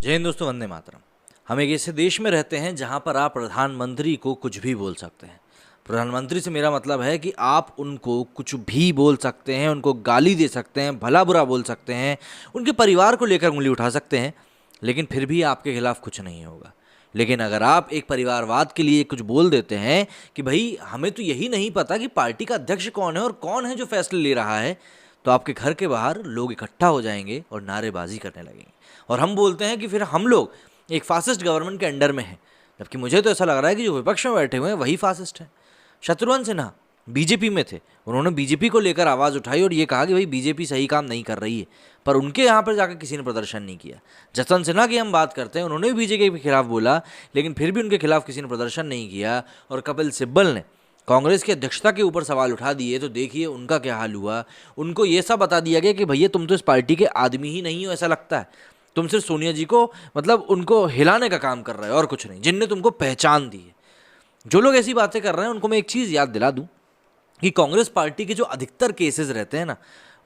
जय हिंद दोस्तों, वंदे मातरम। हम एक ऐसे देश में रहते हैं जहां पर आप प्रधानमंत्री को कुछ भी बोल सकते हैं। प्रधानमंत्री से मेरा मतलब है कि आप उनको कुछ भी बोल सकते हैं, उनको गाली दे सकते हैं, भला बुरा बोल सकते हैं, उनके परिवार को लेकर उंगली उठा सकते हैं, लेकिन फिर भी आपके खिलाफ कुछ नहीं होगा। लेकिन अगर आप एक परिवारवाद के लिए कुछ बोल देते हैं कि भाई हमें तो यही नहीं पता कि पार्टी का अध्यक्ष कौन है और कौन है जो फैसले ले रहा है, तो आपके घर के बाहर लोग इकट्ठा हो जाएंगे और नारेबाजी करने लगेंगे। और हम बोलते हैं कि फिर हम लोग एक फासिस्ट गवर्नमेंट के अंडर में हैं, जबकि मुझे तो ऐसा लग रहा है कि जो विपक्ष में बैठे हुए हैं वही फासिस्ट हैं। शत्रुघ्न सिन्हा बीजेपी में थे, उन्होंने बीजेपी को लेकर आवाज़ उठाई और ये कहा कि भाई बीजेपी सही काम नहीं कर रही है, पर उनके यहाँ पर जाकर किसी ने प्रदर्शन नहीं किया। जसवंत सिन्हा की हम बात करते हैं, उन्होंने भी बीजेपी के खिलाफ बोला, लेकिन फिर भी उनके खिलाफ किसी ने प्रदर्शन नहीं किया। और कपिल सिब्बल ने कांग्रेस की अध्यक्षता के ऊपर सवाल उठा दिए, तो देखिए उनका क्या हाल हुआ। उनको ये सब बता दिया गया कि भैया तुम तो इस पार्टी के आदमी ही नहीं हो, ऐसा लगता है तुम सिर्फ सोनिया जी को मतलब उनको हिलाने का काम कर रहे हो और कुछ नहीं, जिनने तुमको पहचान दी है। जो लोग ऐसी बातें कर रहे हैं उनको मैं एक चीज़ याद दिला दूं कि कांग्रेस पार्टी के जो अधिकतर केसेस रहते हैं ना,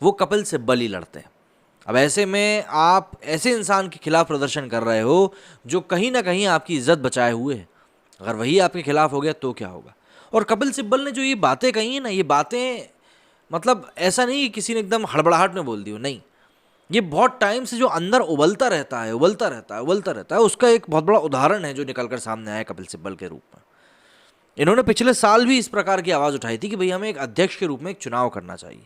वो कपिल सिब्बल ही लड़ते हैं। अब ऐसे में आप ऐसे इंसान के खिलाफ प्रदर्शन कर रहे हो जो कहीं ना कहीं आपकी इज्जत बचाए हुए है, अगर वही आपके खिलाफ हो गया तो क्या होगा। और कपिल सिब्बल ने जो ये बातें कही है ना, ये बातें मतलब ऐसा नहीं कि किसी ने एकदम हड़बड़ाहट में बोल दी हो, नहीं, ये बहुत टाइम से जो अंदर उबलता रहता है, उसका एक बहुत बड़ा उदाहरण है जो निकलकर सामने आया कपिल सिब्बल के रूप में। इन्होंने पिछले साल भी इस प्रकार की आवाज़ उठाई थी कि भाई हमें एक अध्यक्ष के रूप में एक चुनाव करना चाहिए।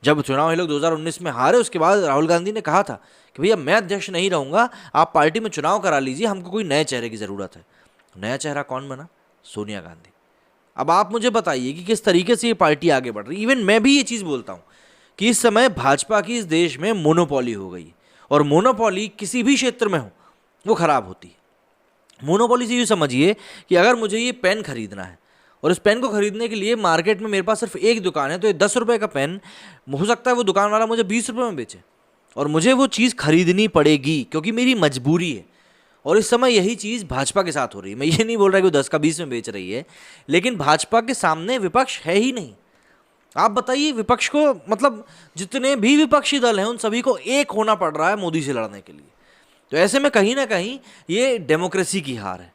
जब चुनाव ये लोग 2019 में हारे, उसके बाद राहुल गांधी ने कहा था कि भैया मैं अध्यक्ष नहीं रहूँगा, आप पार्टी में चुनाव करा लीजिए, हमको कोई नए चेहरे की ज़रूरत है। नया चेहरा कौन बना? सोनिया गांधी। अब आप मुझे बताइए कि किस तरीके से ये पार्टी आगे बढ़ रही है। इवन मैं भी ये चीज़ बोलता हूँ कि इस समय भाजपा की इस देश में मोनोपॉली हो गई, और मोनोपॉली किसी भी क्षेत्र में हो वो खराब होती है। मोनोपॉली से यूँ समझिए कि अगर मुझे ये पेन खरीदना है और इस पेन को खरीदने के लिए मार्केट में मेरे पास सिर्फ एक दुकान है, तो ये 10 रुपये का पेन हो सकता है वो दुकान वाला मुझे 20 रुपये में बेचे, और मुझे वो चीज़ खरीदनी पड़ेगी क्योंकि मेरी मजबूरी है। और इस समय यही चीज़ भाजपा के साथ हो रही है। मैं ये नहीं बोल रहा कि वो 10 का 20 में बेच रही है, लेकिन भाजपा के सामने विपक्ष है ही नहीं। आप बताइए, विपक्ष को मतलब जितने भी विपक्षी दल हैं उन सभी को एक होना पड़ रहा है मोदी से लड़ने के लिए। तो ऐसे में कहीं ना कहीं ये डेमोक्रेसी की हार है।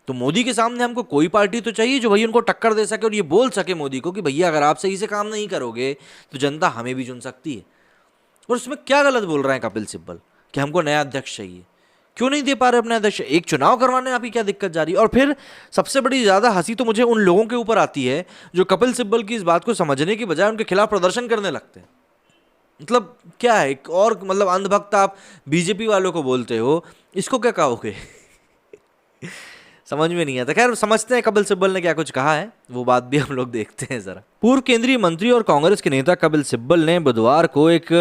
तो मोदी के सामने हमको कोई पार्टी तो चाहिए जो भैया उनको टक्कर दे सके और ये बोल सके मोदी को कि भैया अगर आप सही से काम नहीं करोगे तो जनता हमें भी चुन सकती है। और उसमें क्या गलत बोल रहे हैं कपिल सिब्बल कि हमको नया अध्यक्ष चाहिए? क्यों नहीं दे पा रहे अपने अध्यक्ष? एक चुनाव करवाने आपकी क्या दिक्कत जा रही है? और फिर सबसे बड़ी ज़्यादा हंसी तो मुझे उन लोगों के ऊपर आती है जो कपिल सिब्बल की इस बात को समझने की बजाय उनके खिलाफ प्रदर्शन करने लगते हैं। मतलब क्या है, और मतलब अंधभक्त आप बीजेपी वालों को बोलते हो, इसको क्या कहोगे? समझ में नहीं आता। खैर, समझते हैं कपिल सिब्बल ने क्या कुछ कहा है, वो बात भी हम लोग देखते हैं जरा। पूर्व केंद्रीय मंत्री और कांग्रेस के नेता कपिल सिब्बल ने बुधवार को एक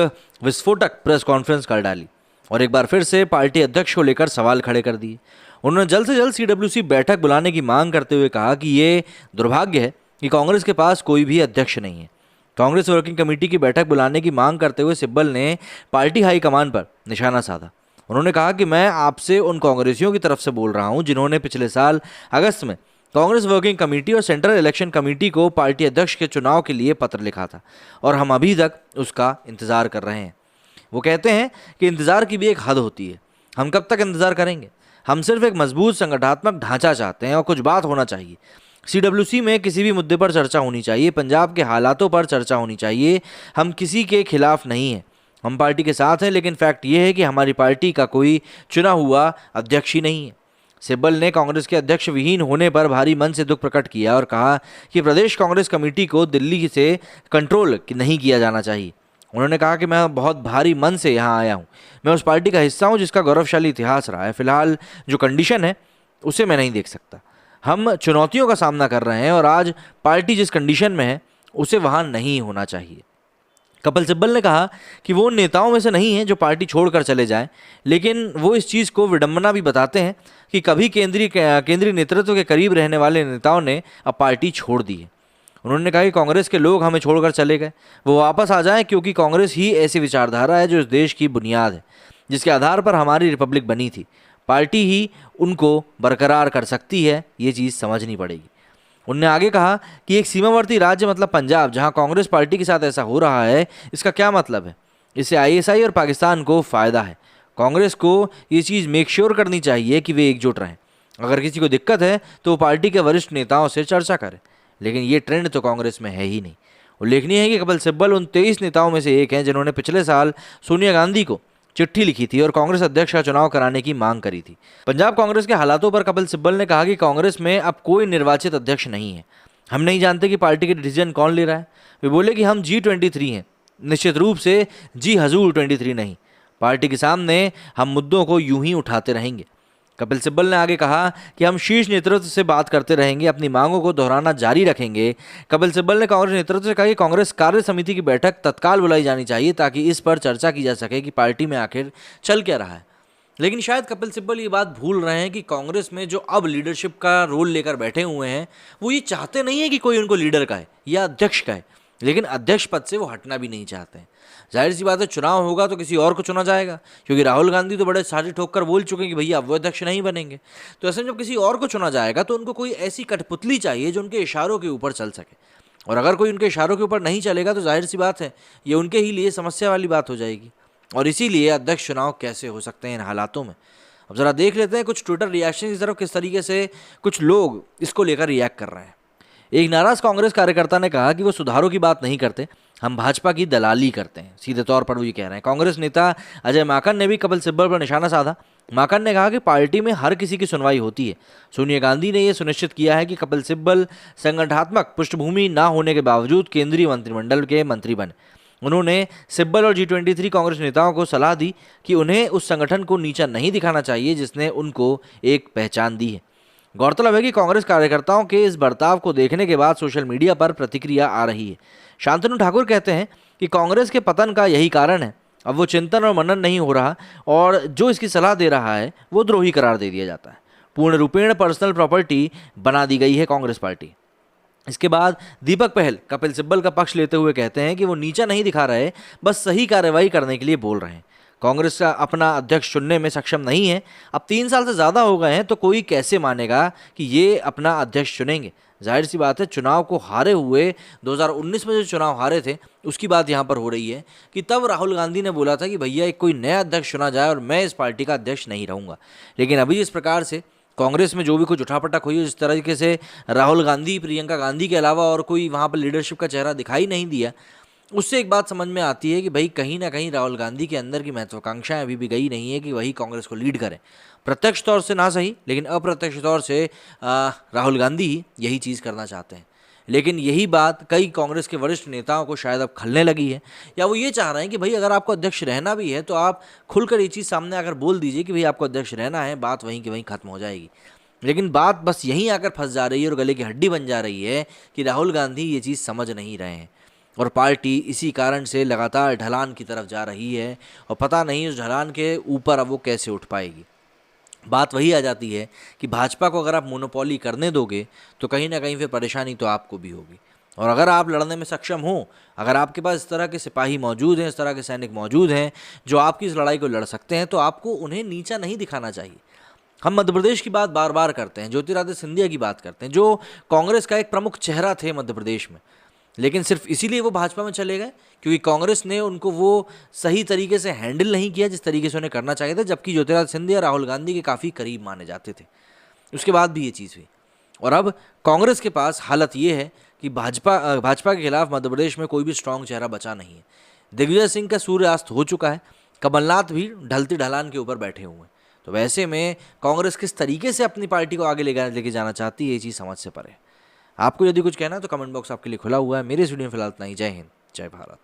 विस्फोटक प्रेस कॉन्फ्रेंस कर डाली और एक बार फिर से पार्टी अध्यक्ष को लेकर सवाल खड़े कर दिए। उन्होंने जल्द से जल्द सीडब्ल्यूसी बैठक बुलाने की मांग करते हुए कहा कि ये दुर्भाग्य है कि कांग्रेस के पास कोई भी अध्यक्ष नहीं है। कांग्रेस वर्किंग कमेटी की बैठक बुलाने की मांग करते हुए सिब्बल ने पार्टी हाईकमान पर निशाना साधा। उन्होंने कहा कि मैं आपसे उन कांग्रेसियों की तरफ से बोल रहा हूं जिन्होंने पिछले साल अगस्त में कांग्रेस वर्किंग कमेटी और सेंट्रल इलेक्शन कमेटी को पार्टी अध्यक्ष के चुनाव के लिए पत्र लिखा था, और हम अभी तक उसका इंतजार कर रहे हैं। वो कहते हैं कि इंतज़ार की भी एक हद होती है। हम कब तक इंतज़ार करेंगे? हम सिर्फ एक मजबूत संगठनात्मक ढांचा चाहते हैं और कुछ बात होना चाहिए। सीडब्ल्यूसी में किसी भी मुद्दे पर चर्चा होनी चाहिए, पंजाब के हालातों पर चर्चा होनी चाहिए। हम किसी के खिलाफ नहीं हैं, हम पार्टी के साथ हैं, लेकिन फैक्ट ये है कि हमारी पार्टी का कोई चुना हुआ अध्यक्ष ही नहीं है। सिब्बल ने कांग्रेस के अध्यक्ष विहीन होने पर भारी मन से दुख प्रकट किया और कहा कि प्रदेश कांग्रेस कमेटी को दिल्ली से कंट्रोल नहीं किया जाना चाहिए। उन्होंने कहा कि मैं बहुत भारी मन से यहाँ आया हूँ, मैं उस पार्टी का हिस्सा हूँ जिसका गौरवशाली इतिहास रहा है। फिलहाल जो कंडीशन है उसे मैं नहीं देख सकता। हम चुनौतियों का सामना कर रहे हैं और आज पार्टी जिस कंडीशन में है उसे वहाँ नहीं होना चाहिए। कपिल सिब्बल ने कहा कि वो उन नेताओं में से नहीं है जो पार्टी छोड़कर चले जाएं, लेकिन वो इस चीज़ को विडंबना भी बताते हैं कि कभी केंद्रीय नेतृत्व के करीब रहने वाले नेताओं ने अब पार्टी छोड़ दी है। उन्होंने कहा कि कांग्रेस के लोग हमें छोड़कर चले गए, वो वापस आ जाएं, क्योंकि कांग्रेस ही ऐसी विचारधारा है जो इस देश की बुनियाद है, जिसके आधार पर हमारी रिपब्लिक बनी थी। पार्टी ही उनको बरकरार कर सकती है, ये चीज़ समझनी पड़ेगी। उन्होंने आगे कहा कि एक सीमावर्ती राज्य मतलब पंजाब, जहां कांग्रेस पार्टी के साथ ऐसा हो रहा है, इसका क्या मतलब है? इससे आईएसआई और पाकिस्तान को फ़ायदा है। कांग्रेस को ये चीज़ मेक श्योर करनी चाहिए कि वे एकजुट रहें। अगर किसी को दिक्कत है तो वो पार्टी के वरिष्ठ नेताओं से चर्चा करे, लेकिन ये ट्रेंड तो कांग्रेस में है ही नहीं। उल्लेखनीय है कि कपिल सिब्बल उन 23 नेताओं में से एक हैं जिन्होंने पिछले साल सोनिया गांधी को चिट्ठी लिखी थी और कांग्रेस अध्यक्ष का चुनाव कराने की मांग करी थी। पंजाब कांग्रेस के हालातों पर कपिल सिब्बल ने कहा कि कांग्रेस में अब कोई निर्वाचित अध्यक्ष नहीं है, हम नहीं जानते कि पार्टी के डिसीजन कौन ले रहा है। वे बोले कि हम G23 हैं, निश्चित रूप से जी हजूर 23 नहीं। पार्टी के सामने हम मुद्दों को यूं ही उठाते रहेंगे। कपिल सिब्बल ने आगे कहा कि हम शीर्ष नेतृत्व से बात करते रहेंगे, अपनी मांगों को दोहराना जारी रखेंगे। कपिल सिब्बल ने कांग्रेस नेतृत्व से कहा कि कांग्रेस कार्य समिति की बैठक तत्काल बुलाई जानी चाहिए ताकि इस पर चर्चा की जा सके कि पार्टी में आखिर चल क्या रहा है। लेकिन शायद कपिल सिब्बल ये बात भूल रहे हैं कि कांग्रेस में जो अब लीडरशिप का रोल लेकर बैठे हुए हैं वो ये चाहते नहीं है कि कोई उनको लीडर कहे या अध्यक्ष कहे, लेकिन अध्यक्ष पद से वो हटना भी नहीं चाहते हैं। जाहिर सी बात है, चुनाव होगा तो किसी और को चुना जाएगा, क्योंकि राहुल गांधी तो बड़े साझी ठोक कर बोल चुके हैं कि भैया अब वो अध्यक्ष नहीं बनेंगे। तो ऐसे में जब किसी और को चुना जाएगा तो उनको कोई ऐसी कठपुतली चाहिए जो उनके इशारों के ऊपर चल सके, और अगर कोई उनके इशारों के ऊपर नहीं चलेगा तो जाहिर सी बात है ये उनके ही लिए समस्या वाली बात हो जाएगी। और इसीलिए अध्यक्ष चुनाव कैसे हो सकते हैं इन हालातों में। अब ज़रा देख लेते हैं कुछ ट्विटर रिएक्शन की तरफ किस तरीके से कुछ लोग इसको लेकर रिएक्ट कर रहे हैं। एक नाराज कांग्रेस कार्यकर्ता ने कहा कि वो सुधारों की बात नहीं करते, हम भाजपा की दलाली करते हैं। सीधे तौर पर वो ये कह रहे हैं। कांग्रेस नेता अजय माकन ने भी कपिल सिब्बल पर निशाना साधा। माकन ने कहा कि पार्टी में हर किसी की सुनवाई होती है। सोनिया गांधी ने यह सुनिश्चित किया है कि कपिल सिब्बल संगठनात्मक पृष्ठभूमि न होने के बावजूद केंद्रीय मंत्रिमंडल के मंत्री बने। उन्होंने सिब्बल और G23 कांग्रेस नेताओं को सलाह दी कि उन्हें उस संगठन को नीचा नहीं दिखाना चाहिए जिसने उनको एक पहचान दी है। गौरतलब है कि कांग्रेस कार्यकर्ताओं के इस बर्ताव को देखने के बाद सोशल मीडिया पर प्रतिक्रिया आ रही है। शांतनु ठाकुर कहते हैं कि कांग्रेस के पतन का यही कारण है, अब वो चिंतन और मनन नहीं हो रहा और जो इसकी सलाह दे रहा है वो द्रोही करार दे दिया जाता है। पूर्ण रूपेण पर्सनल प्रॉपर्टी बना दी गई है कांग्रेस पार्टी। इसके बाद दीपक पहल कपिल सिब्बल का पक्ष लेते हुए कहते हैं कि वो नीचा नहीं दिखा रहे, बस सही कार्रवाई करने के लिए बोल रहे हैं। कांग्रेस का अपना अध्यक्ष चुनने में सक्षम नहीं है। अब 3 साल से ज़्यादा हो गए हैं तो कोई कैसे मानेगा कि ये अपना अध्यक्ष चुनेंगे। जाहिर सी बात है, चुनाव को हारे हुए 2019 में जो चुनाव हारे थे उसकी बात यहाँ पर हो रही है कि तब राहुल गांधी ने बोला था कि भैया एक कोई नया अध्यक्ष चुना जाए और मैं इस पार्टी का अध्यक्ष नहीं रहूँगा। लेकिन अभी इस प्रकार से कांग्रेस में जो भी कुछ उठापटक हुई है, जिस तरीके से राहुल गांधी प्रियंका गांधी के अलावा और कोई वहाँ पर लीडरशिप का चेहरा दिखाई नहीं दिया, उससे एक बात समझ में आती है कि भाई कहीं ना कहीं राहुल गांधी के अंदर की महत्वाकांक्षाएं अभी भी गई नहीं है कि वही कांग्रेस को लीड करें। प्रत्यक्ष तौर से ना सही, लेकिन अप्रत्यक्ष तौर से राहुल गांधी ही यही चीज़ करना चाहते हैं। लेकिन यही बात कई कांग्रेस के वरिष्ठ नेताओं को शायद अब खलने लगी है, या वो ये चाह रहे हैं कि भाई अगर आपको अध्यक्ष रहना भी है तो आप खुलकर ये चीज़ सामने आकर बोल दीजिए कि भाई आपको अध्यक्ष रहना है, बात वहीं की वहीं खत्म हो जाएगी। लेकिन बात बस यहीं आकर फंस जा रही है और गले की हड्डी बन जा रही है कि राहुल गांधी ये चीज़ समझ नहीं रहे हैं और पार्टी इसी कारण से लगातार ढलान की तरफ जा रही है और पता नहीं उस ढलान के ऊपर अब वो कैसे उठ पाएगी। बात वही आ जाती है कि भाजपा को अगर आप मोनोपोली करने दोगे तो कहीं ना कहीं फिर परेशानी तो आपको भी होगी, और अगर आप लड़ने में सक्षम हो, अगर आपके पास इस तरह के सिपाही मौजूद हैं, इस तरह के सैनिक मौजूद हैं जो आपकी इस लड़ाई को लड़ सकते हैं, तो आपको उन्हें नीचा नहीं दिखाना चाहिए। हम मध्य प्रदेश की बात बार बार करते हैं, ज्योतिरादित्य सिंधिया की बात करते हैं जो कांग्रेस का एक प्रमुख चेहरा थे मध्य प्रदेश में, लेकिन सिर्फ इसीलिए वो भाजपा में चले गए क्योंकि कांग्रेस ने उनको वो सही तरीके से हैंडल नहीं किया जिस तरीके से उन्हें करना चाहिए था, जबकि ज्योतिरादित्य सिंधिया राहुल गांधी के काफ़ी करीब माने जाते थे। उसके बाद भी ये चीज़ हुई और अब कांग्रेस के पास हालत ये है कि भाजपा के खिलाफ मध्य प्रदेश में कोई भी स्ट्रांग चेहरा बचा नहीं है। दिग्विजय सिंह का सूर्यास्त हो चुका है, कमलनाथ भी ढलती ढलान के ऊपर बैठे हुए हैं। तो वैसे में कांग्रेस किस तरीके से अपनी पार्टी को आगे लेके जाना चाहती है, ये चीज़ समझ से परे। आपको यदि कुछ कहना है तो कमेंट बॉक्स आपके लिए खुला हुआ है। मेरे इस वीडियो में फिलहाल इतना ही। जय हिंद, जय भारत।